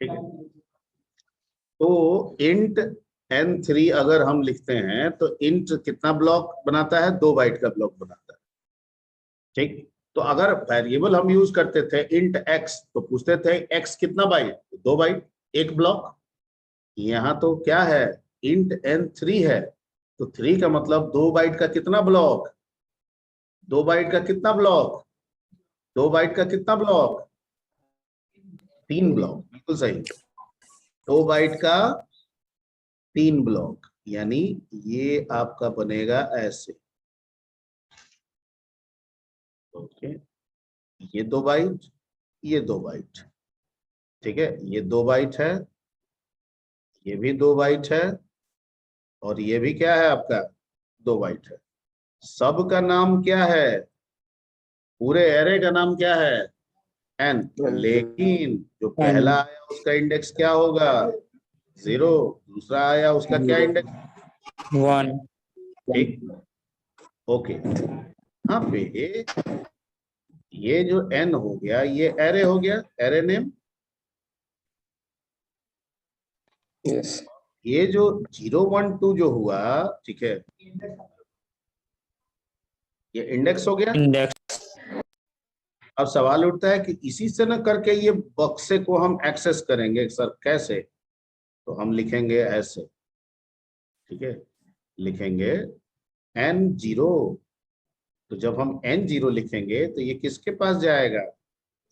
ठीक है, तो इंट n3 अगर हम लिखते हैं तो इंट कितना ब्लॉक बनाता है, 2 बाइट का ब्लॉक बनाता है। ठीक, तो अगर वेरिएबल हम यूज करते थे इंट x तो पूछते थे x कितना बाइट, 2 बाइट, 1 ब्लॉक। यहाँ तो क्या है, इंट n3 है, तो 3 का मतलब 2 बाइट का कितना ब्लॉक, 2 बाइट का कितना ब्लॉक, 2 बाइट का कितना ब्लॉक, 3 ब्लॉक, बिल्कुल सही, 2 बाइट का 3 ब्लॉक, यानी ये आपका बनेगा ऐसे। ओके, ये 2 बाइट, ये 2 बाइट, ठीक है, ये 2 बाइट है, ये भी 2 बाइट है, और ये भी क्या है आपका 2 बाइट है। सब का नाम क्या है, पूरे एरे का नाम क्या है, n, लेकिन जो पहला आया उसका इंडेक्स क्या होगा, 0, दूसरा आया उसका क्या इंडेक्स, 1। ठीक, ओके। यहाँ पे ये जो n हो गया ये एरे हो गया, एरे नेम। यस, ये जो 0 1 2 जो हुआ, ठीक है, ये इंडेक्स हो गया। इंडेक्स। अब सवाल उठता है कि इसी से न करके ये बक्से को हम एक्सेस करेंगे सर कैसे, तो हम लिखेंगे ऐसे, ठीक है, लिखेंगे n0, तो जब हम n0 लिखेंगे तो ये किसके पास जाएगा,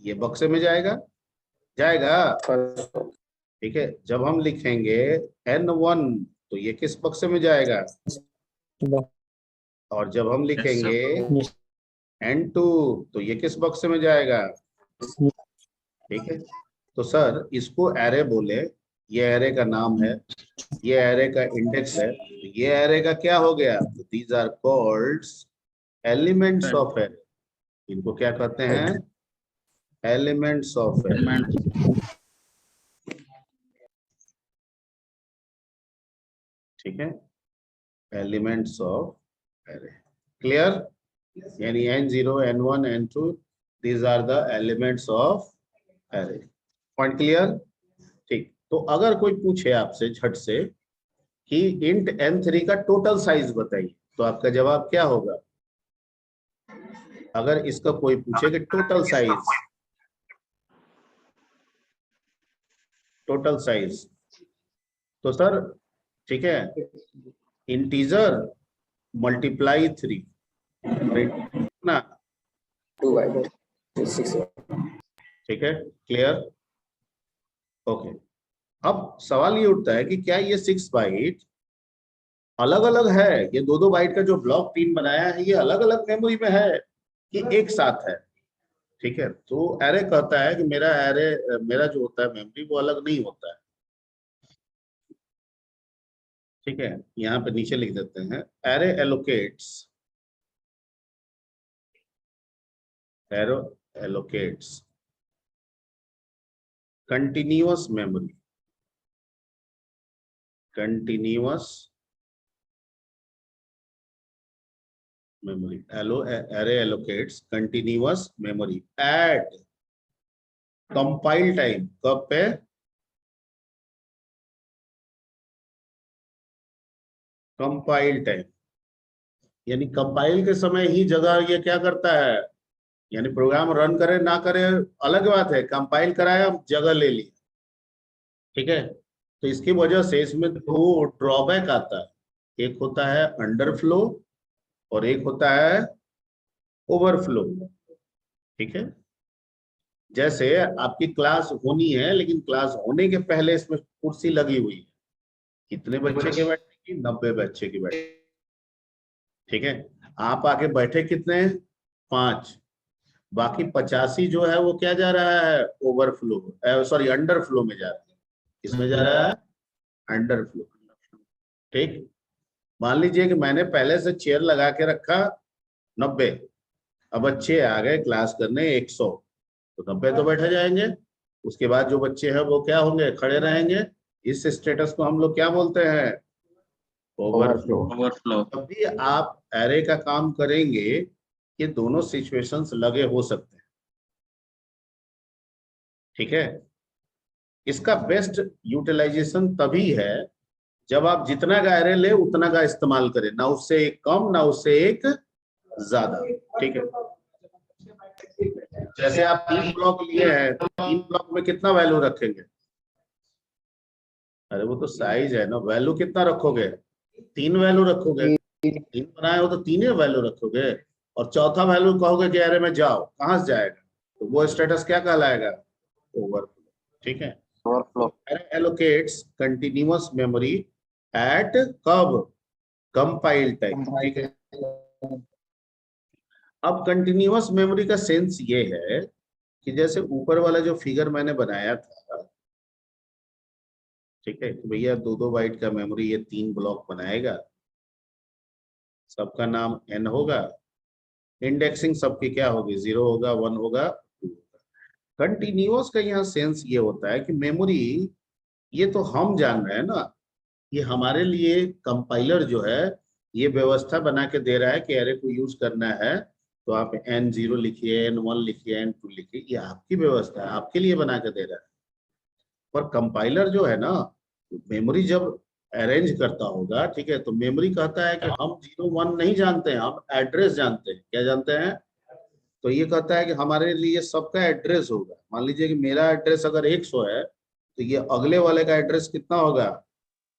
ये बक्से में जाएगा, जाएगा, ठीक है। जब हम लिखेंगे n1 तो ये किस बक्से में जाएगा, और जब हम लिखेंगे n2 तो ये किस बक्से में जाएगा, ठीक है। तो सर इसको एरे बोले, ये एरे का नाम है, ये एरे का इंडेक्स है, तो ये एरे का क्या हो गया, तो these are called elements of array. इनको क्या कहते हैं, एलिमेंट्स ऑफ एरे, ठीक है, एलिमेंट्स ऑफ एरे। क्लियर, यानी n0 n1 n2 these are the elements of array. Point clear, ठीक। तो अगर कोई पूछे आपसे झट से कि इंट n3 का टोटल साइज बताइए, तो आपका जवाब क्या होगा, अगर इसका कोई पूछे कि टोटल साइज, टोटल साइज, तो सर ठीक है, इंटीजर मल्टीप्लाई 3 ना, 2 बाइट 6, ठीक है, क्लियर, ओके। अब सवाल ये उठता है कि क्या ये 6 बाइट अलग अलग है, ये 2 बाइट का जो ब्लॉक 3 बनाया है ये अलग अलग मेमोरी में है कि एक साथ है, ठीक है। तो एरे कहता है कि मेरा एरे, मेरा जो होता है मेमोरी वो अलग नहीं होता है, ठीक है। यहाँ पे नीचे लिख देते हैं, array allocates, arrow allocates continuous memory, continuous memory, array allocates continuous memory eight compile time, कब पे, कंपाइल टाइम, यानी कंपाइल के समय ही जगह ये क्या करता है, यानी प्रोग्राम रन करे ना करे अलग बात है, कंपाइल कराया जगह ले ली, ठीक है। तो इसकी वजह से इसमें 2 ड्रॉबैक आता है, एक होता है अंडरफ्लो और एक होता है ओवरफ्लो, ठीक है। जैसे आपकी क्लास होनी है लेकिन क्लास होने के पहले इसमें कुर्सी लगी हुई है, कितने बच्चे के बैठने की, 90 बच्चे की बैठने, ठीक है। आप आके बैठे कितने, 5, बाकी 85 जो है वो क्या जा रहा है, ओवरफ्लो, सॉरी अंडरफ्लो में जा रहा है, किसमें जा रहा है, अंडरफ्लो, ठीक। मान लीजिए कि मैंने पहले से चेयर लगा के रखा 90, अब बच्चे आ गए क्लास करने 100, तो 90 तो बैठे जाएंगे, उसके बाद जो बच्चे हैं वो क्या होंगे, खड़े रहेंगे। इस स्टेटस को हम लोग क्या बोलते हैं, ओवरफ्लो। ओवरफ्लो। जब भी आप एरे का काम करेंगे ये दोनों सिचुएशंस लगे हो सकते हैं, ठीक है। इसका बेस्ट यूटिलाइजेशन तभी है जब आप जितना का एरे ले उतना का इस्तेमाल करें, ना उससे एक कम ना उससे एक ज्यादा। ठीक है, जैसे आप 3 ब्लॉक लिए हैं, 3 ब्लॉक में कितना वैल्यू रखेंगे? अरे वो तो साइज है ना, वैल्यू कितना रखोगे? 3 वैल्यू रखोगे। 3 बनाए हो तो 3 ही वैल्यू रखोगे, और चौथा वैल्यू कहोगे कि अरे में जाओ, कहां से जाएगा? तो वो स्टेटस क्या कहलाएगा? ओवरफ्लो। ठीक है, Overflow. Allocates continuous memory at कब? Compile time. ठीक है, अब कंटिन्यूअस मेमोरी का सेंस ये है कि जैसे ऊपर वाला जो फिगर मैंने बनाया था, ठीक है, कि भैया 2-2 बाइट का मेमोरी ये 3 ब्लॉक बनाएगा, सबका नाम n होगा, इंडेक्सिंग सबकी क्या होगी? 0 होगा, 1 होगा, 2 होगा। कंटिन्यूअस का यहाँ सेंस ये होता है कि मेमोरी ये तो हम जान रहे हैं ना, ये हमारे लिए कंपाइलर जो है ये व्यवस्था बना के दे रहा है कि एरे को यूज करना है तो आप n0 लिखिए, n1 लिखिए, n2 लिखिए, ये आपकी व्यवस्था है, आपके लिए बना के दे रहा है। पर कंपाइलर जो है ना, मेमोरी जब अरेंज करता होगा, ठीक है, तो मेमोरी कहता है कि हम 0-1 नहीं जानते हैं, हम एड्रेस जानते हैं। क्या जानते हैं? तो ये कहता है कि हमारे लिए सबका एड्रेस होगा। मान लीजिए कि मेरा एड्रेस अगर 100 है, तो ये अगले वाले का एड्रेस कितना होगा?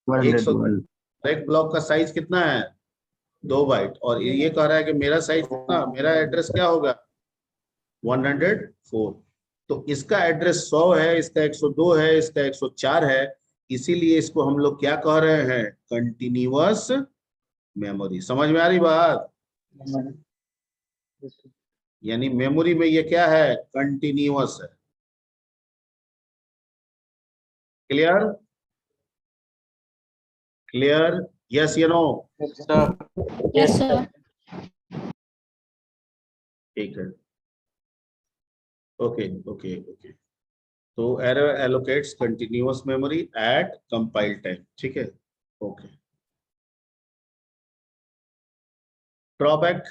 100। एक ब्लॉक का साइज कितना है? 2 बाइट। और ये कह रहा है कि मेरा साइज कितना, मेरा एड्रेस क्या होगा? 104। तो इसका एड्रेस 100 है, इसका 102 है, इसका 104 है, इसीलिए इसको हम लोग क्या कह रहे हैं? Continuous memory. समझ में आ रही बात? यानी मेमोरी में ये क्या है? कंटिन्यूअस है। क्लियर? क्लियर? यस या नो? Yes, sir. ठीक है, ओके ओके ओके। तो error allocates continuous memory eight compile time. ठीक है, ओके। ड्रॉबैक,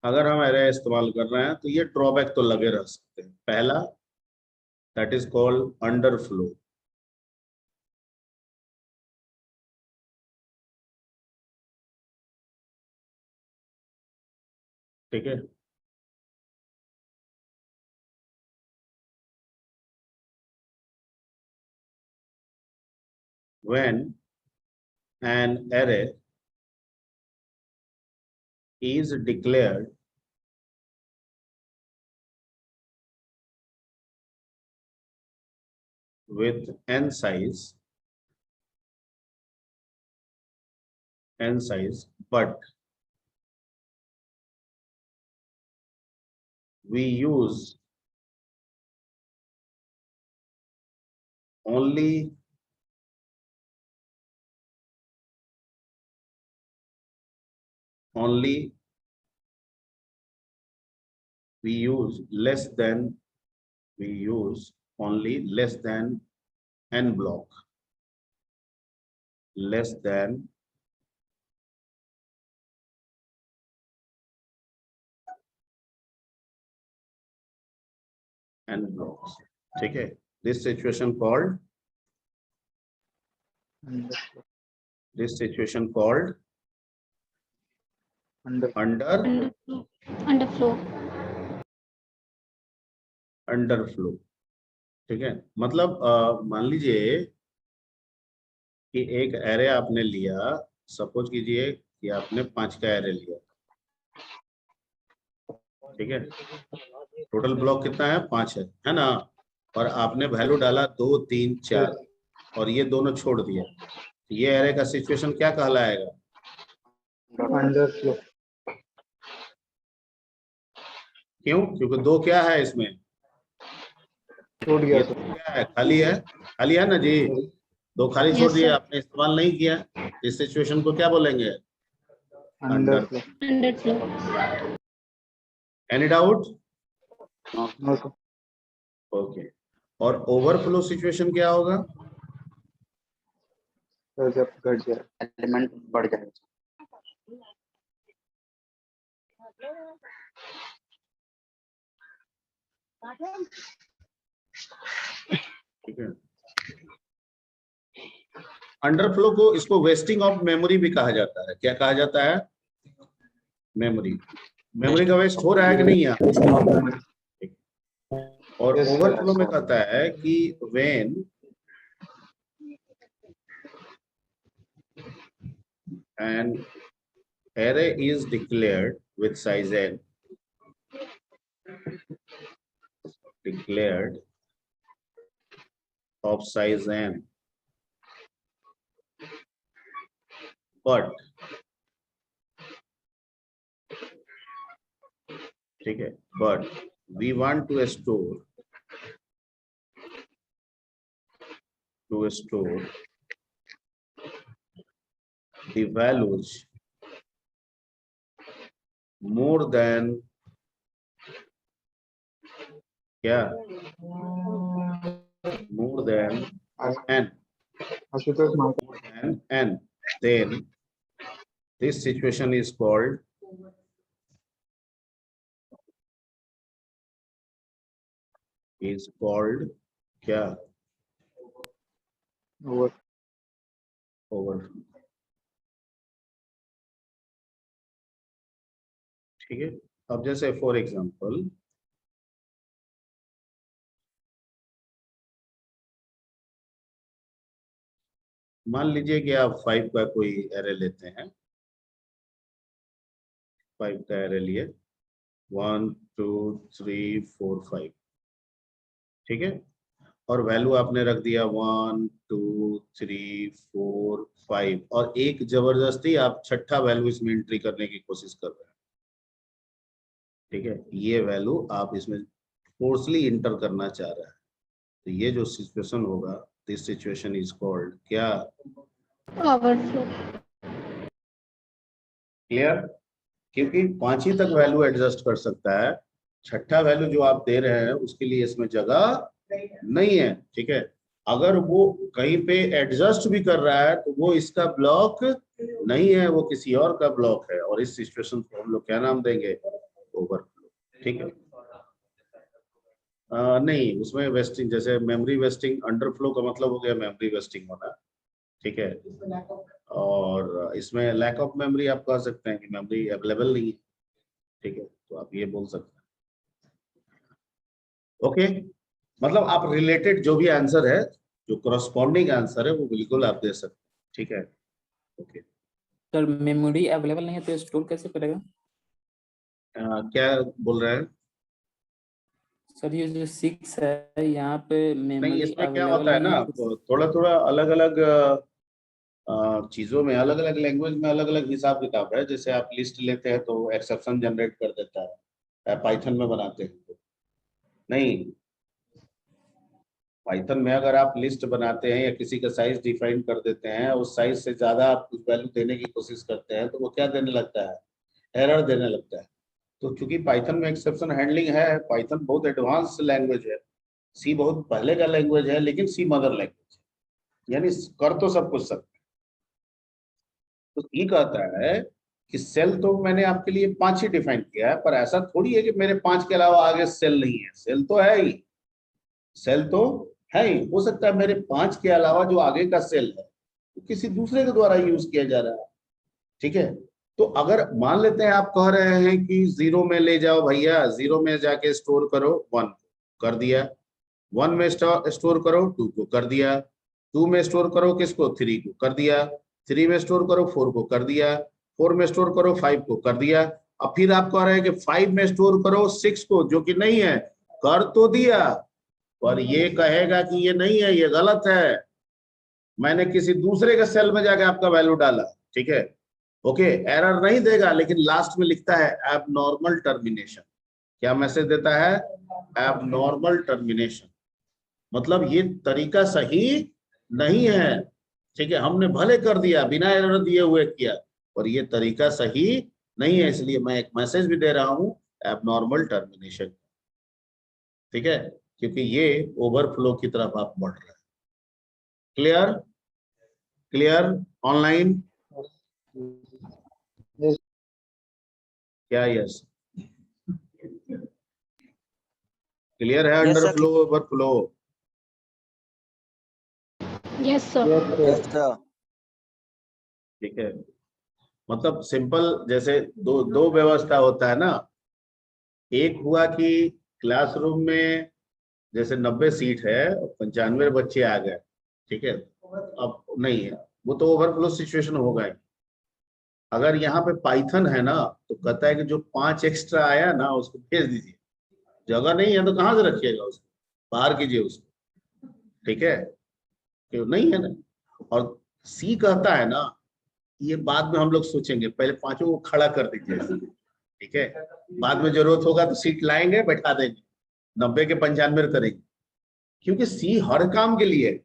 अगर हम एरे इस्तेमाल कर रहे हैं तो ये ड्रॉबैक तो लगे रह सकते हैं। पहला, दैट इज कॉल्ड अंडरफ्लो। ठीक है, when an array is declared with n size, but we use only we use less than we use only less than n block, less than n blocks. ठीक है, this situation called Underflow. Underflow. ठीक है, मतलब मान लीजिए कि एक array आपने लिया, सपोज कीजिए कि आपने 5 का एरे लिया। ठीक है, टोटल ब्लॉक कितना है? 5 है ना? और आपने वैल्यू डाला 2, 3, 4 और ये दोनों छोड़ दिया, तो ये एरे का सिचुएशन क्या कहलाएगा? Underflow. क्यों? क्योंकि 2 क्या है इसमें? छूट ये गया तो सर। क्या है? खाली है, खाली है ना जी? 2 खाली छोड़ Yes, दिए, sir. आपने इस्तेमाल नहीं किया। इस सिचुएशन को क्या बोलेंगे? Under. Underflow. Underflow. Any doubt? No sir. Okay. और ओवरफ्लो सिचुएशन क्या होगा? तो जब घट जाए एलिमेंट बढ़ जाएगा। ठीक है। अंडरफ्लो को, इसको वेस्टिंग ऑफ मेमोरी भी कहा जाता है। क्या कहा जाता है? मेमोरी। मेमोरी का वेस्ट हो रहा है कि नहीं है? और Yes, ओवरफ्लो में sir. कहता है कि when an array is declared with size n, declared of size n, but ठीक है, but we want to store the values more than क्या? More than n, आशुतोष माता more than n, then this situation is called क्या? Over overflow. ठीक है। अब जैसे for example मान लीजिए कि आप 5 का कोई एरे लेते हैं, 5 का एरे लिए 1 2 3 4 5, ठीक है, और वैल्यू आपने रख दिया 1 2 3 4 5 और एक जबरदस्ती आप छठा वैल्यू इसमें एंट्री करने की कोशिश कर रहे हैं। ठीक है, ये वैल्यू आप इसमें फोर्सली इंटर करना चाह रहा है, तो ये जो सिचुएशन होगा, दिस सिचुएशन इज कॉल्ड क्या? Overflow. क्लियर? क्योंकि 5 ही तक वैल्यू एडजस्ट कर सकता है, छठा वैल्यू जो आप दे रहे हैं उसके लिए इसमें जगह नहीं है। ठीक है, अगर वो कहीं पे एडजस्ट भी कर रहा है तो वो इसका ब्लॉक नहीं है, वो किसी और का ब्लॉक है, और इस सिचुएशन को हम लोग क्या नाम देंगे? ओवरफ्लो। ठीक है। नहीं, उसमें वेस्टिंग, जैसे मेमोरी वेस्टिंग, अंडरफ्लो का मतलब हो गया मेमोरी वेस्टिंग होना। ठीक है, और इसमें लैक ऑफ मेमोरी आप कह सकते हैं कि मेमोरी अवेलेबल नहीं है। ठीक है, तो आप ये बोल सकते हैं। ओके, मतलब आप रिलेटेड जो भी आंसर है, जो करस्पॉन्डिंग आंसर है, वो बिल्कुल आप दे सकते हैं। ठीक है, ओके। सर मेमोरी अवेलेबल नहीं है तो स्टोर कैसे करेगा? क्या बोल रहे हैं? सर ये जो 6 है यहाँ पे नहीं, मेमोरी इसमें क्या अवेलेबल होता है नहीं ना, है तो थोड़ा थोड़ा अलग अलग चीजों में, अलग अलग लैंग्वेज में अलग अलग हिसाब किताब है। जैसे आप लिस्ट लेते हैं तो एक्सेप्शन जनरेट कर देता है, पाइथन में बनाते हैं तो नहीं। पाइथन में अगर आप लिस्ट बनाते हैं या किसी का साइज डिफाइन कर देते हैं, उस साइज से ज्यादा आप कुछ वैल्यू देने की कोशिश करते हैं, तो वो क्या देने लगता है? एरर देने लगता है। तो चूंकि पाइथन में एक्सेप्शन हैंडलिंग है, पाइथन बहुत एडवांस लैंग्वेज है, सी बहुत पहले का लैंग्वेज है, लेकिन सी मदर लैंग्वेज है, यानी कर तो सब कुछ सकते हैं। तो ये कहता है कि सेल तो मैंने आपके लिए 5 ही डिफाइन किया है, पर ऐसा थोड़ी है कि मेरे 5 के अलावा आगे सेल नहीं है। सेल तो है ही, सेल तो है ही। हो सकता है मेरे 5 के अलावा जो आगे का सेल है तो किसी दूसरे के द्वारा यूज किया जा रहा है। ठीक है, तो अगर मान लेते हैं आप कह रहे हैं कि 0 में ले जाओ भैया, 0 में जाके स्टोर करो 1, कर दिया। 1 में स्टोर करो 2 को, कर दिया। 2 में स्टोर करो किसको? 3 को, कर दिया। 3 में स्टोर करो 4 को, कर दिया। 4 में स्टोर करो 5 को, कर दिया। अब फिर आप कह रहे हैं कि 5 में स्टोर करो 6 को, जो कि नहीं है, कर तो दिया, पर ये कहेगा कि ये नहीं है, ये गलत है, मैंने किसी दूसरे के सेल में जाके आपका वैल्यू डाला। ठीक है, ओके, एरर नहीं देगा, लेकिन लास्ट में लिखता है एबनॉर्मल टर्मिनेशन। क्या मैसेज देता है? Abnormal termination. मतलब ये तरीका सही नहीं है। ठीक है, हमने भले कर दिया, बिना एरर दिए हुए किया, पर ये तरीका सही नहीं है, इसलिए मैं एक मैसेज भी दे रहा हूं, एबनॉर्मल टर्मिनेशन। ठीक है, क्योंकि ये ओवरफ्लो की तरफ आप बढ़ रहे हैं। क्लियर? क्लियर? ऑनलाइन Yes, क्या? यस क्लियर है? Yes, under sir. Flow over flow? Yes, sir. yes, sir. Yes, sir. ठीक है, मतलब सिंपल, जैसे दो दो व्यवस्था होता है ना। एक हुआ कि क्लासरूम में जैसे 90 सीट है, 95 बच्चे आ गए, ठीक है, अब नहीं है, वो तो ओवरफ्लो सिचुएशन होगा ही। अगर यहाँ पे पाइथन है ना, तो कहता है कि जो 5 एक्स्ट्रा आया ना उसको भेज दीजिए, जगह नहीं है तो कहाँ से रखिएगा उसको, बाहर कीजिए उसको, ठीक है, क्यों नहीं है ना। और सी कहता है ना, ये बाद में हम लोग सोचेंगे, पहले 5 को खड़ा कर दीजिए, ठीक है, बाद में जरूरत होगा तो सीट लाएंगे बैठा देंगे, 90 के 95 करेंगे, क्योंकि सी हर काम के लिए है,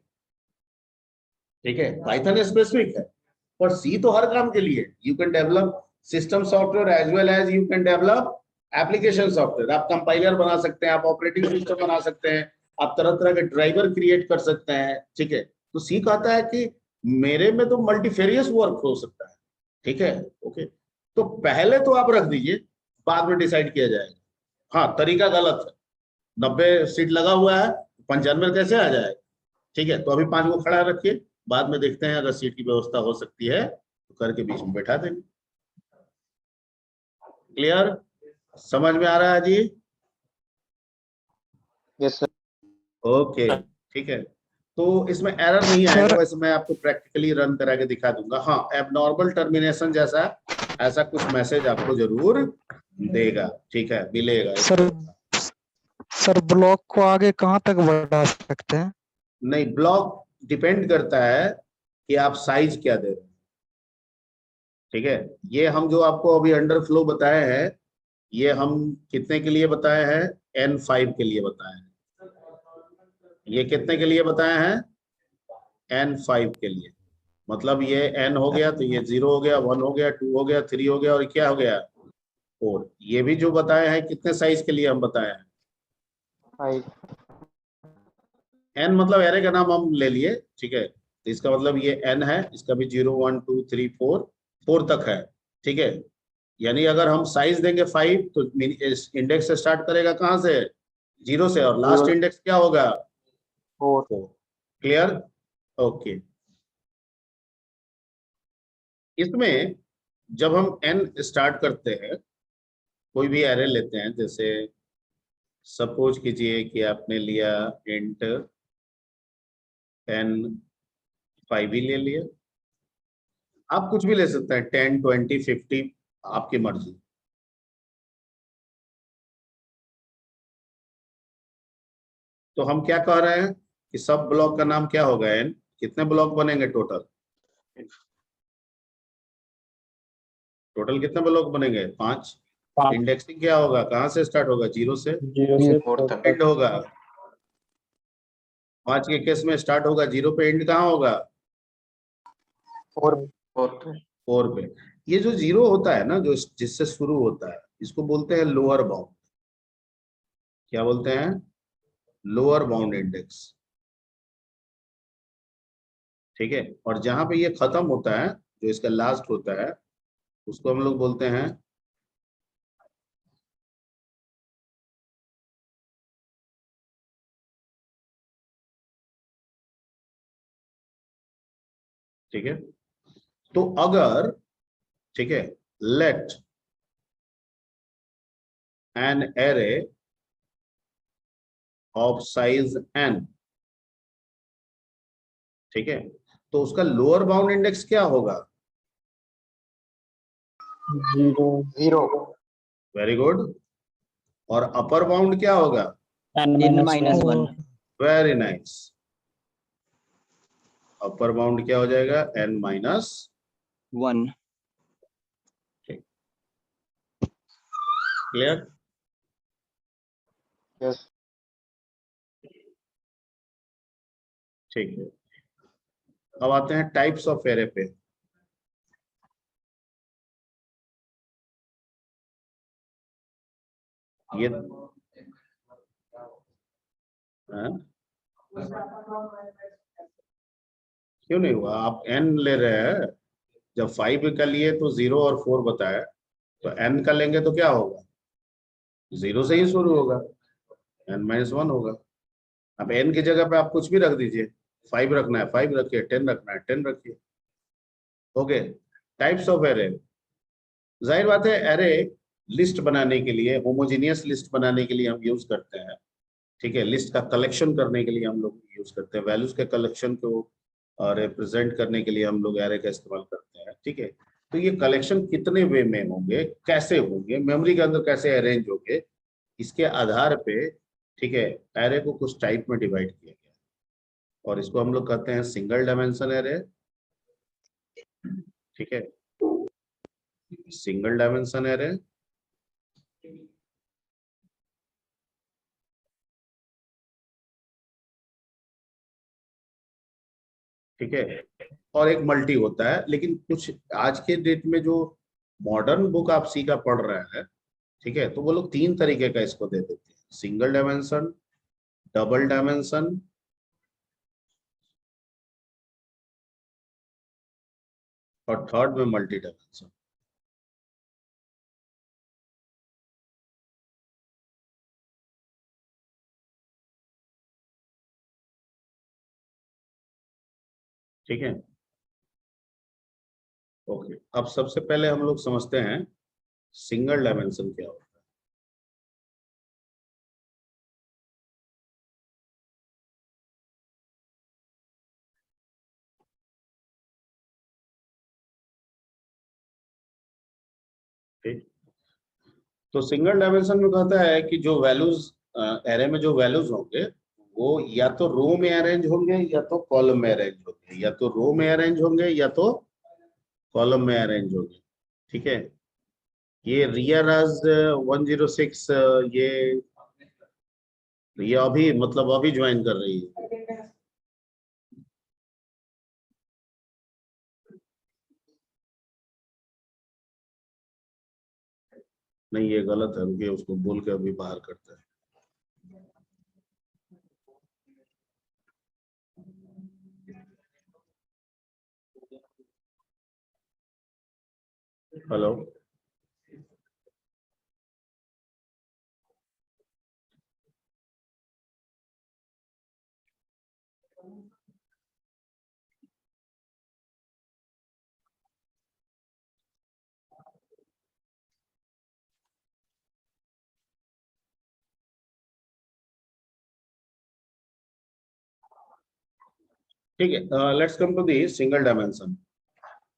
ठीक है। पाइथन स्पेसिफिक है, पर सी तो हर काम के लिए। You can develop system software as well as you can develop application software. आप कंपाइलर बना सकते हैं, आप ऑपरेटिंग सिस्टम बना सकते हैं, आप तरह तरह के ड्राइवर क्रिएट कर सकते हैं, ठीक है। तो सी कहता है कि मेरे में तो मल्टीफेरियस वर्क हो सकता है, ठीक है, ओके। तो पहले तो आप रख दीजिए, बाद में डिसाइड किया जाएगा। हाँ, तरीका गलत है, 90 सीट लगा हुआ है, 95 कैसे आ जाएगा, ठीक है। तो अभी 5 को खड़ा रखिए, बाद में देखते हैं अगर सीट की व्यवस्था हो सकती है तो करके बीच में बैठा देंगे। क्लियर? समझ में आ रहा है जी? Yes, sir. ओके, ठीक है। तो इसमें एरर नहीं आएगा, वैसे मैं आपको प्रैक्टिकली रन करा के दिखा दूंगा। हाँ, एबनॉर्मल टर्मिनेशन जैसा ऐसा कुछ मैसेज आपको जरूर देगा, ठीक है, मिलेगा। सर ब्लॉक को आगे कहाँ तक बढ़ा सकते हैं? नहीं, ब्लॉक डिपेंड करता है कि आप साइज क्या दे रहे हैं, ठीक है। ये हम जो आपको अभी अंडर फ्लो बताए हैं, ये हम कितने के लिए बताए हैं? N5 के लिए बताए हैं। ये कितने के लिए बताए हैं? N5 के लिए। मतलब ये N हो गया तो ये 0 हो गया, 1 हो गया, 2 हो गया, 3 हो गया, और क्या हो गया? 4। ये भी जो बताए हैं कितने साइज के लिए हम बताए हैं? 5. N मतलब एरे का नाम हम ले लिए, ठीक है। तो इसका मतलब ये N है, इसका भी 0 1 2 3 4 तक है, ठीक है। यानी अगर हम साइज देंगे 5 तो इंडेक्स से स्टार्ट करेगा कहां से? 0 से, और लास्ट इंडेक्स क्या होगा? 4. 4। क्लियर? ओके। इसमें जब हम n स्टार्ट करते हैं, कोई भी एरे लेते हैं, जैसे सपोज कीजिए कि आपने लिया इंट N5 ही ले लिया, आप कुछ भी ले सकते हैं, 10 20 50, आपकी मर्जी। तो हम क्या कह रहे हैं कि सब ब्लॉक का नाम क्या होगा? n। कितने ब्लॉक बनेंगे टोटल? टोटल कितने ब्लॉक बनेंगे? 5। इंडेक्सिंग क्या होगा? कहां से स्टार्ट होगा? 0 से 0 से 4 तक। एंड होगा। 5 के केस में स्टार्ट होगा 0 पे, एंड कहाँ होगा? 4. 4 पे। ये जो 0 होता है ना, जो जिससे शुरू होता है, इसको बोलते हैं लोअर बाउंड। क्या बोलते हैं? लोअर बाउंड इंडेक्स, ठीक है। और जहां पे ये खत्म होता है, जो इसका लास्ट होता है, उसको हम लोग बोलते हैं ठीक है। तो अगर, ठीक है, let an array of size n, ठीक है, तो उसका लोअर बाउंड इंडेक्स क्या होगा? 0. Very good. और अपर बाउंड क्या होगा? N-1. Very nice. Upper bound क्या हो जाएगा? n-1। 1. क्लियर? Yes. ठीक है। अब आते हैं टाइप्स ऑफ एरे पे। ये हाँ? क्यों नहीं हुआ? आप n ले रहे हैं, जब 5 का लिए तो 0 और 4 बताया, तो n का लेंगे तो क्या होगा? 0 से ही शुरू होगा, n-1 होगा। अब n की जगह पे आप कुछ भी रख दीजिए, 5 रखना है 5 रखिए, 10 रखना है 10 रखिए। Okay, types of array. जाहिर बात है एरे लिस्ट बनाने के लिए, होमोजेनियस लिस्ट बनाने के लिए हम यूज करते हैं, ठीक है। लिस्ट का कलेक्शन करने के लिए हम लोग यूज करते हैं, वैल्यूज के कलेक्शन को रिप्रेजेंट करने के लिए हम लोग एरे का इस्तेमाल करते हैं, ठीक है। तो ये कलेक्शन कितने वे में होंगे, कैसे होंगे, मेमोरी के अंदर कैसे अरेंज होंगे, इसके आधार पे, ठीक है, एरे को कुछ टाइप में डिवाइड किया गया और इसको हम लोग कहते हैं सिंगल डायमेंशन एरे, ठीक है। सिंगल डायमेंशन एरे, ठीक है, और एक मल्टी होता है। लेकिन कुछ आज के डेट में जो मॉडर्न बुक आप सी का पढ़ रहे हैं, ठीक है, तो वो लोग 3 तरीके का इसको दे देते हैं, सिंगल डायमेंशन, डबल डायमेंशन और थर्ड में मल्टी डायमेंशन। ठीक है, ओके। अब सबसे पहले हम लोग समझते हैं सिंगल डायमेंशन क्या होता है। ठीक, तो सिंगल डायमेंशन में कहता है कि जो वैल्यूज एरे में जो वैल्यूज होंगे वो या तो रो में अरेंज होंगे या तो कॉलम में अरेंज होंगे, या तो रो में अरेंज होंगे या तो कॉलम में अरेंज होंगे, ठीक है। ये रिया राज 106 ये अभी मतलब अभी ज्वाइन कर रही है। नहीं ये गलत है, रुकिए उसको बोल के अभी बाहर करते हैं। हेलो, ठीक है, let's come to the single dimension.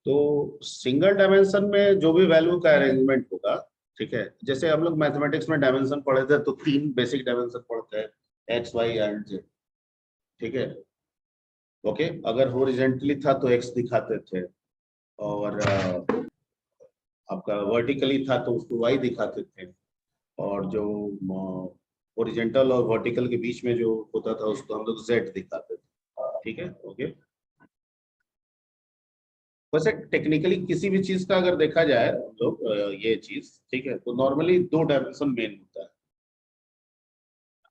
तो सिंगल डायमेंशन में जो भी वैल्यू का अरेंजमेंट होगा, ठीक है, जैसे हम लोग मैथमेटिक्स में डायमेंशन पढ़े थे तो 3 बेसिक डायमेंशन पढ़ते हैं, एक्स वाई एंड जेड, ठीक है। ओके, अगर हॉरिजॉन्टली था तो एक्स दिखाते थे, और आपका वर्टिकली था तो उसको वाई दिखाते थे, और जो हॉरिजॉन्टल और वर्टिकल के बीच में जो होता था उसको हम लोग जेड दिखाते थे, ठीक है। ओके, वैसे टेक्निकली किसी भी चीज का अगर देखा जाए हम लोग ये चीज, ठीक है, तो नॉर्मली 2 डायमेंशन मेन होता है।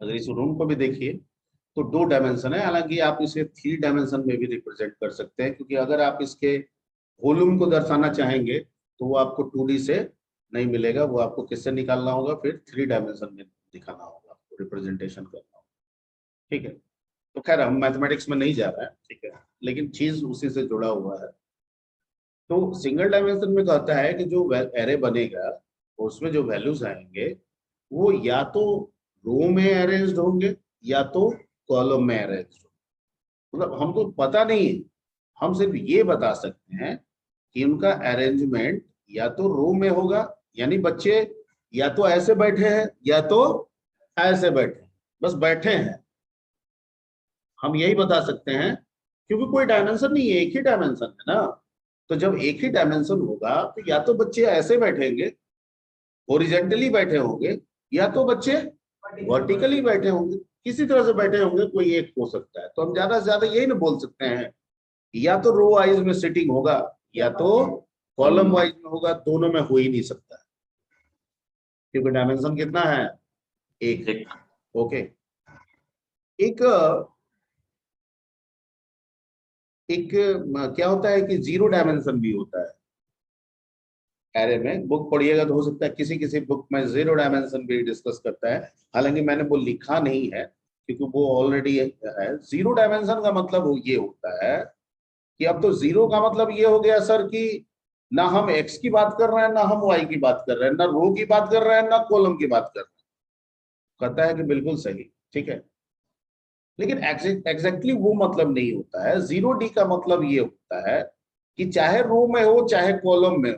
अगर इस रूम को भी देखिए तो 2 डायमेंशन है, हालांकि आप इसे 3 डायमेंशन में भी रिप्रेजेंट कर सकते हैं, क्योंकि अगर आप इसके वॉल्यूम को दर्शाना चाहेंगे तो वो आपको 2D से नहीं मिलेगा, वो आपको किससे निकालना होगा, फिर 3 डायमेंशन में दिखाना होगा, आपको रिप्रेजेंटेशन करना होगा, ठीक है। तो खैर हम मैथमेटिक्स में नहीं जा रहे हैं, ठीक है, लेकिन चीज उसी से जुड़ा हुआ है। तो सिंगल डायमेंशन में कहता है कि जो एरे बनेगा उसमें जो वैल्यूज आएंगे वो या तो रो में अरेंज्ड होंगे या तो कॉलम में अरेंज्ड होंगे। मतलब हमको पता नहीं है, हम सिर्फ ये बता सकते हैं कि उनका अरेंजमेंट या तो रो में होगा, यानी बच्चे या तो ऐसे बैठे हैं या तो ऐसे बैठे हैं, बस बैठे हैं, हम यही बता सकते हैं, क्योंकि कोई डायमेंशन नहीं है, एक ही डायमेंशन है ना। तो जब एक ही डायमेंशन होगा तो या तो बच्चे ऐसे बैठेंगे, ओरिजेंटली बैठे होंगे, या तो बच्चे वर्टिकली बैठे होंगे, किसी तरह से बैठे होंगे, कोई एक हो सकता है। तो हम ज्यादा से ज्यादा यही ना बोल सकते हैं, या तो रो वाइज में सिटिंग होगा या तो कॉलम वाइज में होगा, दोनों में हो ही नहीं सकता, क्योंकि डायमेंशन कितना है, एक। ओके, एक एक क्या होता है कि 0 डायमेंशन भी होता है एरे में। बुक पढ़िएगा तो हो सकता है किसी किसी बुक में 0 डायमेंशन भी डिस्कस करता है, हालांकि मैंने वो लिखा नहीं है क्योंकि वो ऑलरेडी है। 0 डायमेंशन का मतलब वो ये होता है कि अब तो 0 का मतलब ये हो गया सर कि ना हम एक्स की बात कर रहे हैं, ना हम वाई की बात कर रहे हैं, ना रो की बात कर रहे हैं, ना कॉलम की बात कर रहे हैं। कहता है कि बिल्कुल सही, ठीक है, लेकिन एग्जैक्टली वो मतलब नहीं होता है। 0D का मतलब ये होता है कि चाहे रो में हो चाहे कॉलम में हो,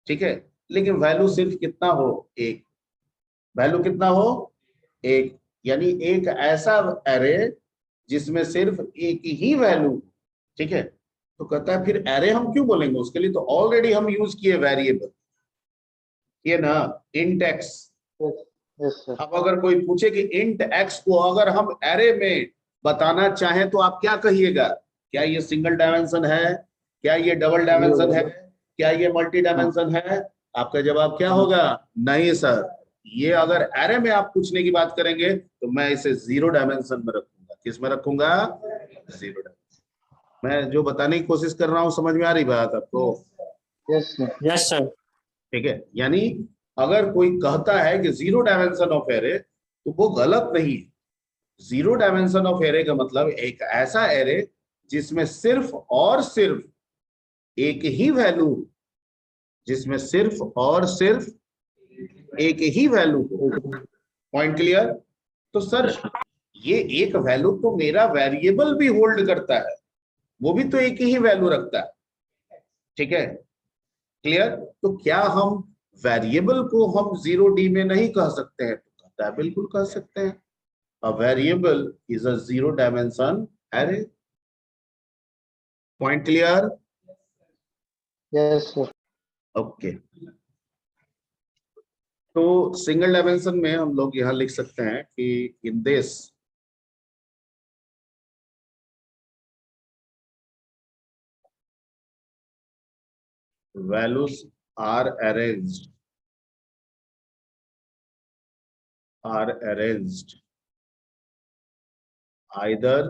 ठीक है, लेकिन वैल्यू सिर्फ कितना हो, एक। वैल्यू कितना हो, एक। यानी एक ऐसा एरे जिसमें सिर्फ एक ही वैल्यू, ठीक है। तो कहता है फिर एरे हम क्यों बोलेंगे, उसके लिए तो ऑलरेडी हम यूज किए वेरिएबल, ये ना, इंट एक्स। Yes sir. अब अगर कोई पूछे कि इंट एक्स को अगर हम एरे में बताना चाहें तो आप क्या कहिएगा, क्या ये सिंगल डायमेंशन है, क्या ये डबल डायमेंशन है, क्या ये मल्टी डायमेंशन है? आपका जवाब क्या होगा, नहीं सर। ये अगर एरे में आप पूछने की बात करेंगे तो मैं इसे 0 डायमेंशन में रखूंगा। किस में रखूंगा, 0 डायमेंशन। मैं जो बताने की कोशिश कर रहा हूं समझ में आ रही बात आपको? Yes sir. Yes sir. ठीक है, यानी अगर कोई कहता है कि 0 डायमेंशन ऑफ एरे तो वो गलत नहीं है। 0 डायमेंशन ऑफ एरे का मतलब एक ऐसा एरे जिसमें सिर्फ और सिर्फ एक ही वैल्यू, जिसमें सिर्फ और सिर्फ एक ही वैल्यू हो। Point clear? तो सर ये एक वैल्यू तो मेरा वेरिएबल भी होल्ड करता है, वो भी तो एक ही वैल्यू रखता है, ठीक है, क्लियर? तो क्या हम वेरिएबल को हम 0D में नहीं कह सकते हैं? तो कहता है बिल्कुल कह सकते हैं। A variable is a 0 dimension array. Point clear? Yes sir. Okay. तो सिंगल डायमेंशन में हम लोग यहां लिख सकते हैं कि in this values are arranged either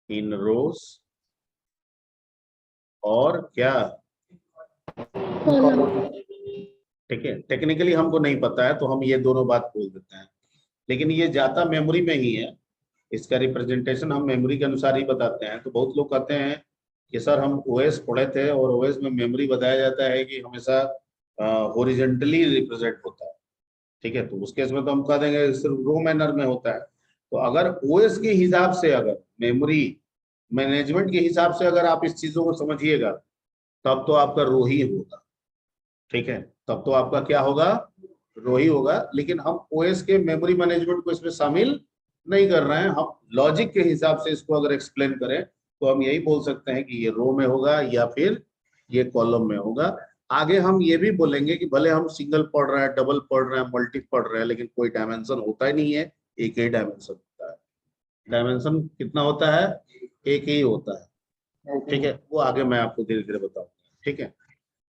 in rows और क्या, कॉलम। ठीक है। टेक्निकली हमको नहीं पता है तो हम ये दोनों बात बोल देते हैं, लेकिन ये जाता मेमोरी में ही है। इसका रिप्रेजेंटेशन हम मेमोरी के अनुसार ही बताते हैं। तो बहुत लोग कहते हैं कि सर हम ओएस पढ़े थे और ओएस में मेमोरी बताया जाता है कि हमेशा हॉरिजॉन्टली रिप्रेजेंट होता है, ठीक है। तो उस केस में तो हम कह देंगे सिर्फ रो मैनर में होता है। तो अगर ओएस के हिसाब से, अगर मेमोरी मैनेजमेंट के हिसाब से अगर आप इस चीजों को समझिएगा तब तो आपका रो ही होगा, ठीक है, तब तो आपका क्या होगा, रो ही होगा। लेकिन हम ओएस के मेमोरी मैनेजमेंट को इसमें शामिल नहीं कर रहे हैं। हम लॉजिक के हिसाब से इसको अगर एक्सप्लेन करें तो हम यही बोल सकते हैं कि ये रो में होगा या फिर ये कॉलम में होगा। आगे हम ये भी बोलेंगे कि भले हम सिंगल पढ़ रहे हैं, डबल पढ़ रहे हैं, मल्टी पढ़ रहे हैं, लेकिन कोई डायमेंशन होता ही नहीं है, एक ही डायमेंशन होता है। डायमेंशन कितना होता है, एक ही होता है, ठीक है। वो आगे मैं आपको धीरे धीरे बताऊंगा, ठीक है।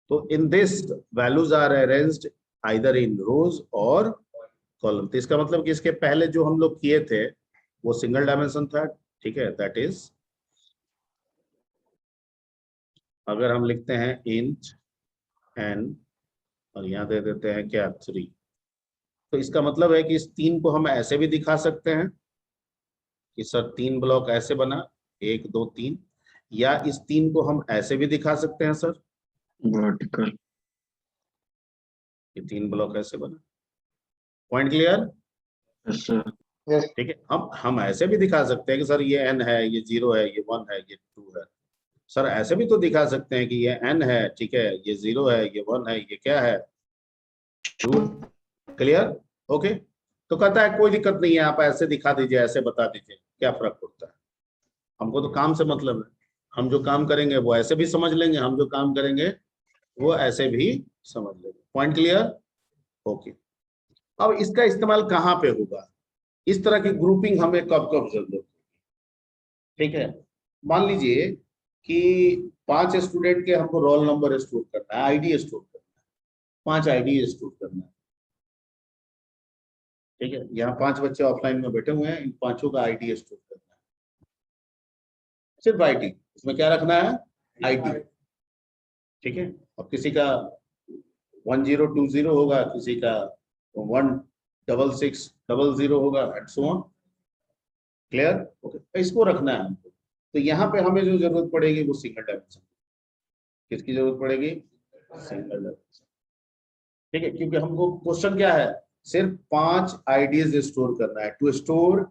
तो in this values are arranged either in rows और कॉलम। तो इसका मतलब कि इसके पहले जो हम लोग किए थे वो सिंगल डायमेंशन था, ठीक है। दैट इज, अगर हम लिखते हैं इंट एन और यहाँ दे देते हैं क्या 3, तो इसका मतलब है कि इस 3 को हम ऐसे भी दिखा सकते हैं कि सर 3 ब्लॉक ऐसे बना, 1 2 3, या इस 3 को हम ऐसे भी दिखा सकते हैं सर, वर्टिकल। ये 3 ब्लॉक ऐसे बना। Point clear? Yes sir. Yes. ठीक है, हम ऐसे भी दिखा सकते हैं कि सर ये n है, ये 0 है, ये 1 है, ये 2 है। सर ऐसे भी तो दिखा सकते हैं कि ये n है, ठीक है, ये 0 है, ये 1 है, ये क्या है, 2। क्लियर? ओके। तो कहता है कोई दिक्कत नहीं है, आप ऐसे दिखा दीजिए, ऐसे बता दीजिए, क्या फर्क पड़ता है, हमको तो काम से मतलब है। हम जो काम करेंगे वो ऐसे भी समझ लेंगे, हम जो काम करेंगे वो ऐसे भी समझ लेंगे। Point clear? ओके। अब इसका इस्तेमाल कहाँ पे होगा, इस तरह की ग्रुपिंग हमें कब कब जरूरत है, ठीक है। मान लीजिए कि 5 स्टूडेंट के हमको रोल नंबर स्टोर करना है, आईडी स्टोर करना है, 5 आईडी स्टोर करना है, ठीक है। यहाँ 5 बच्चे ऑफलाइन में बैठे हुए हैं, इन 5 का आईडी स्टोर करना है। सिर्फ IT, इसमें क्या रखना है, IT। ठीक है, अब किसी का 1020 होगा, किसी का 16600 होगा, and so on. Clear? Okay, इसको रखना है हमको। तो यहाँ पे हमें जो जरूरत पड़ेगी वो सिंगल डायमेंशन। किसकी जरूरत पड़ेगी? Single dimension. ठीक है, क्योंकि हमको क्वेश्चन क्या है, सिर्फ 5 आईडीज स्टोर करना है, टू स्टोर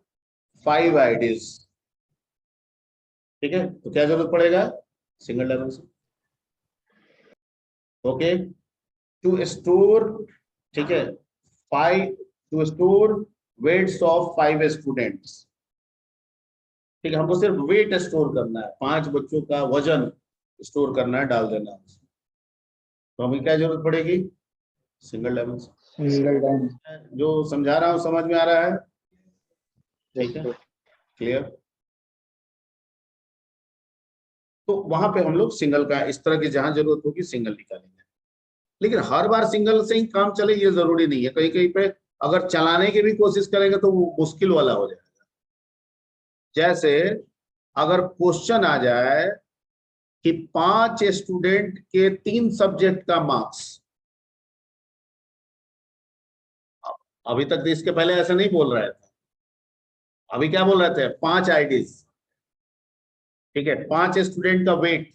5 आईडीज। ठीक है, तो क्या जरूरत पड़ेगा? Single dimension. Okay, to store, ठीक है, 5, to store weights of 5 students. ठीक है, हमको सिर्फ वेट स्टोर करना है, 5 बच्चों का वजन स्टोर करना है, डाल देना है। तो हमें क्या जरूरत पड़ेगी? Single dimension. Single dimension. जो समझा रहा हूं समझ में आ रहा है? ठीक है, क्लियर? तो वहां पे हम लोग सिंगल का, इस तरह की जहां जरूरत होगी सिंगल निकालेंगे। लेकिन हर बार सिंगल से ही काम चले ये जरूरी नहीं है, कहीं कहीं पे अगर चलाने की भी कोशिश करेंगे तो वो मुश्किल वाला हो जाएगा। जैसे अगर क्वेश्चन आ जाए कि 5 स्टूडेंट के 3 सब्जेक्ट का मार्क्स, अभी तक तो इसके पहले ऐसा नहीं बोल रहे थे, अभी क्या बोल रहे थे? 5 आईडीज। ठीक है, 5 स्टूडेंट का वेट,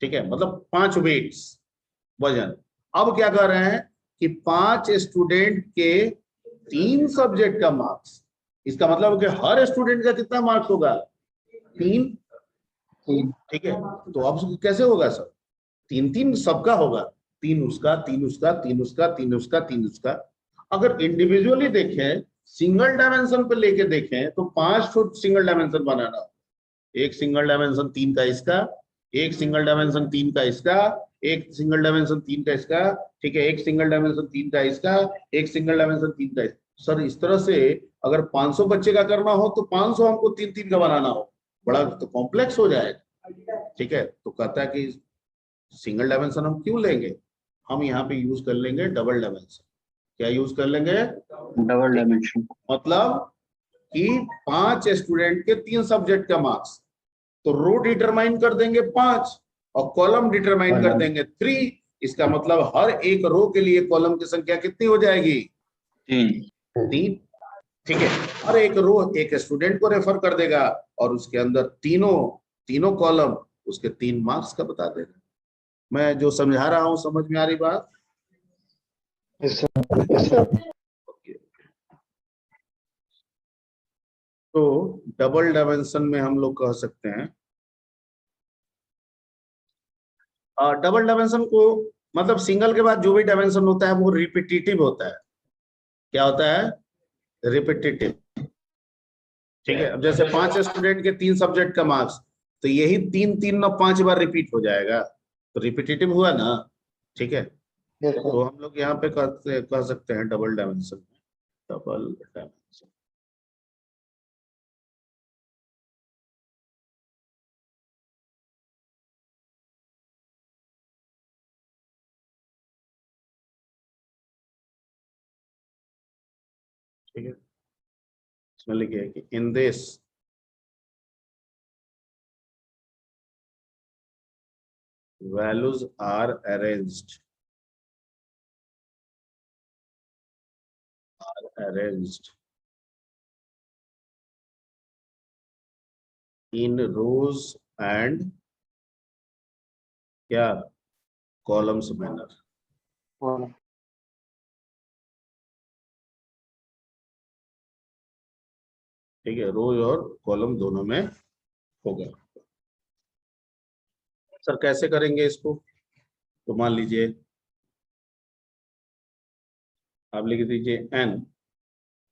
ठीक है, मतलब 5 वेट्स, वजन। अब क्या कर रहे हैं कि 5 स्टूडेंट के 3 सब्जेक्ट का मार्क्स। इसका मतलब कि हर स्टूडेंट का कितना मार्क्स होगा? 3। ठीक है, तो अब कैसे होगा सर? 3 सबका होगा, 3 उसका, 3 उसका, 3 उसका, 3 उसका, 3 उसका। अगर इंडिविजुअली देखें, सिंगल डायमेंशन पे लेके देखें, तो 5 सिंगल डायमेंशन बनाना होगा। एक सिंगल डायमेंशन 3 का इसका, एक सिंगल डायमेंशन 3 का इसका, एक सिंगल डायमेंशन 3 का इसका, ठीक है, एक सिंगल डायमेंशन 3 का इसका, एक सिंगल डायमेंशन 3 का इसका। सर इस तरह से अगर 500 बच्चे का करना हो तो 500 हमको 3-3 का बनाना हो, बड़ा तो कॉम्प्लेक्स हो जाएगा। ठीक है, तो कहता है कि सिंगल डायमेंशन हम क्यों लेंगे, हम यहाँ पे यूज कर लेंगे डबल डायमेंशन। क्या यूज कर लेंगे? Double dimension. मतलब कि 5 स्टूडेंट के 3 सब्जेक्ट का मार्क्स, तो रो डिटरमाइन कर देंगे 5 और कॉलम डिटरमाइन कर देंगे 3। इसका मतलब हर एक रो के लिए कॉलम की संख्या कितनी हो जाएगी? 3। ठीक है, हर एक रो एक स्टूडेंट को रेफर कर देगा और उसके अंदर तीनों कॉलम उसके 3 मार्क्स का बता देगा। मैं जो समझा रहा हूं समझ में आ रही बात? Yes sir. तो डबल डायमेंशन में हम लोग कह सकते हैं, डबल डायमेंशन को मतलब सिंगल के बाद जो भी डायमेंशन होता है वो रिपीटेटिव होता है। क्या होता है? रिपीटेटिव। ठीक है, अब जैसे 5 स्टूडेंट के 3 सब्जेक्ट का मार्क्स, तो यही 3 5 बार रिपीट हो जाएगा, तो रिपीटेटिव हुआ ना। ठीक है, यस तो सर। हम लोग यहाँ पे कह सकते हैं डबल डायमेंशन। Double dimension. ठीक है, इसमें लिखिए कि in this values are arranged in rows and क्या columns manner। ठीक है, रो और कॉलम दोनों में होगा। सर कैसे करेंगे इसको? तो मान लीजिए आप लिख दीजिए n।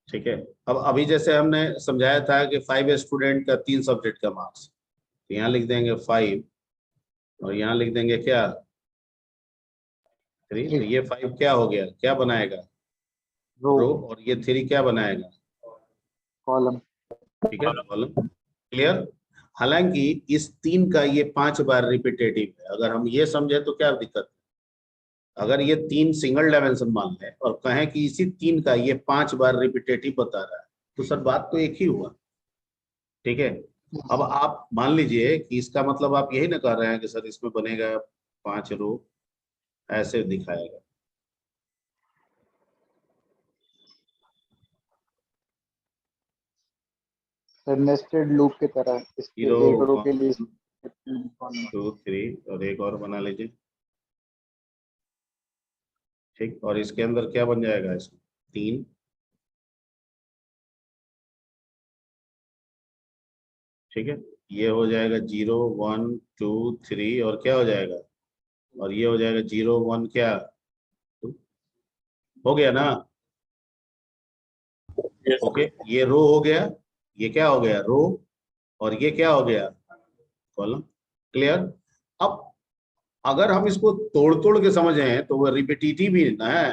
ठीक है, अब अभी जैसे हमने समझाया था कि 5 स्टूडेंट का 3 सब्जेक्ट का मार्क्स, तो यहाँ लिख देंगे 5 और यहाँ लिख देंगे क्या? 3। तो ये 5 क्या हो गया, क्या बनाएगा? रो। और ये 3 क्या बनाएगा? कॉलम। ठीक है, कॉलम। क्लियर? हालांकि इस 3 का ये 5 बार रिपीटेटिव है। अगर हम ये समझे तो क्या दिक्कत है? अगर ये 3 सिंगल डायमेंशन मान लें और कहें कि इसी 3 का ये 5 बार रिपीटेटिव बता रहा है, तो सर बात तो एक ही हुआ। ठीक है, अब आप मान लीजिए कि इसका मतलब आप यही ना कर रहे हैं कि सर इसमें बनेगा 5 रो, ऐसे दिखाएगा। सर नेस्टेड लूप की तरह इसके 0 एक रो के लिए 1 2 3 और एक और बना लीजिए, ठीक। और इसके अंदर क्या बन जाएगा, इसमें 3, ठीक है। ये हो जाएगा 0 1 2 3 और क्या हो जाएगा, और ये हो जाएगा 0 1 क्या 2, हो गया ना। ओके, ये रो हो गया, ये क्या हो गया रो, और ये क्या हो गया कॉलम। क्लियर। अब अगर हम इसको तोड़ तोड़ के समझें तो वो रिपीटिटिव ही ना है।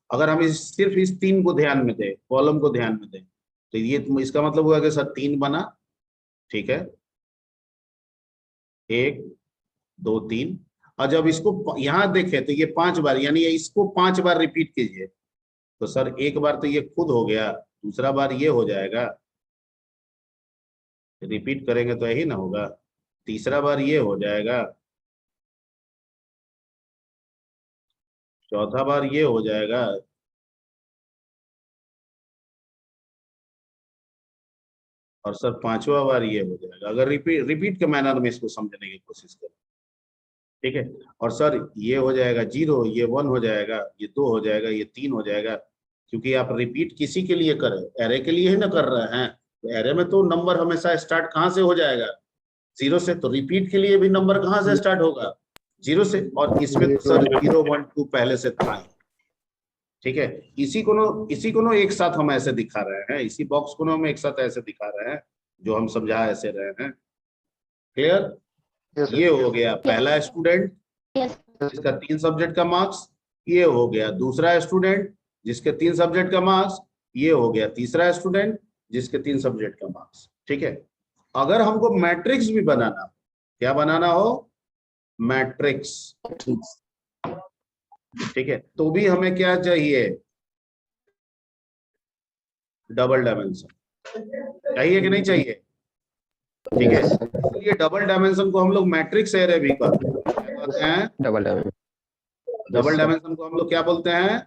अगर हम सिर्फ इस 3 को ध्यान में दें, कॉलम को ध्यान में दें, तो ये इसका मतलब हुआ कि सर 3 बना, ठीक है, 1 2 3। और जब इसको यहां देखें तो ये 5 बार, यानी इसको 5 बार रिपीट कीजिए, तो सर एक बार तो ये खुद हो गया, दूसरा बार ये हो जाएगा, रिपीट करेंगे तो यही ना होगा, तीसरा बार ये हो जाएगा, चौथा बार ये हो जाएगा, और सर 5वां बार ये हो जाएगा। अगर रिपीट रिपीट के मैनर में इसको समझने की कोशिश करें, ठीक है। और सर ये हो जाएगा 0, ये 1 हो जाएगा, ये 2 हो जाएगा, ये 3 हो जाएगा, क्योंकि आप रिपीट किसी के लिए करें, एरे के लिए ही ना कर रहे हैं। तो एरे में तो नंबर हमेशा स्टार्ट कहाँ से हो जाएगा, 0 से। तो रिपीट के लिए भी नंबर कहाँ से स्टार्ट होगा, 0 से। और इसमें तो सर 0 1 2 पहले से था, ठीक है। इसी को एक साथ हम ऐसे दिखा रहे हैं, इसी बॉक्स को हम एक साथ ऐसे दिखा रहे हैं, जो हम समझा ऐसे रहे हैं। क्लियर। ये हो गया पहला स्टूडेंट Yes. जिसका 3 सब्जेक्ट का मार्क्स, ये हो गया दूसरा स्टूडेंट जिसके 3 सब्जेक्ट का मार्क्स, ये हो गया तीसरा स्टूडेंट जिसके 3 सब्जेक्ट का मार्क्स, ठीक है। अगर हमको मैट्रिक्स भी बनाना हो, क्या बनाना हो, मैट्रिक्स, ठीक है, तो भी हमें क्या चाहिए, डबल डायमेंशन चाहिए कि नहीं चाहिए, ठीक है। इसलिए डबल डायमेंशन को हम लोग मैट्रिक्स एरे भी कहते हैं। डबल डायमेंशन को हम लोग क्या बोलते हैं,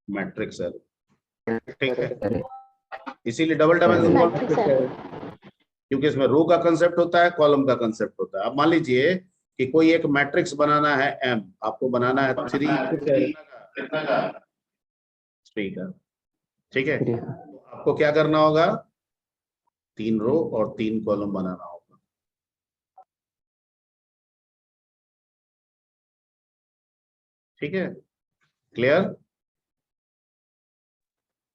मैट्रिक्स एरे, ठीक है। इसीलिए डबल डायमेंशन को Matrix error. क्योंकि इसमें रो का कंसेप्ट होता है, कॉलम का कंसेप्ट होता है। अब मान लीजिए कि कोई एक मैट्रिक्स बनाना है M, आपको बनाना है 3 का, ठीक है। तो आपको क्या करना होगा, 3 रो और 3 कॉलम बनाना होगा, ठीक है। Clear.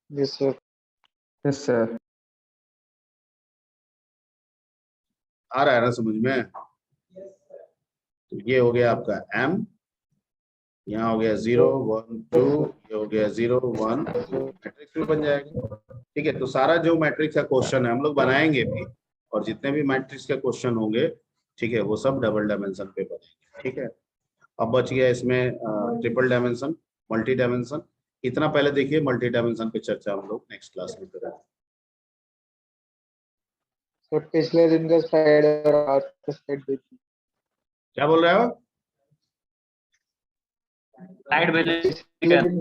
Yes sir. Yes sir. आ रहा है ना समझ में। तो ये हो गया आपका M, यहाँ हो गया 0 1 2, ये हो गया 0 1 2, मैट्रिक्स भी बन जाएगा, ठीक है। तो सारा जो मैट्रिक्स का क्वेश्चन है हम लोग बनाएंगे भी, और जितने भी मैट्रिक्स के क्वेश्चन होंगे, ठीक है, वो सब डबल डायमेंशन पे बनेंगे, ठीक है। अब बच गया इसमें ट्रिपल डायमेंशन, मल्टी डायमेंशन। इतना पहले देखिए, मल्टी डायमेंशन पे चर्चा हम लोग नेक्स्ट क्लास में करेंगे। सर पिछले दिन का स्लाइड और आज का स्लाइड देखिए। क्या बोल रहे हो, Slide भेजिए। पिछले दिन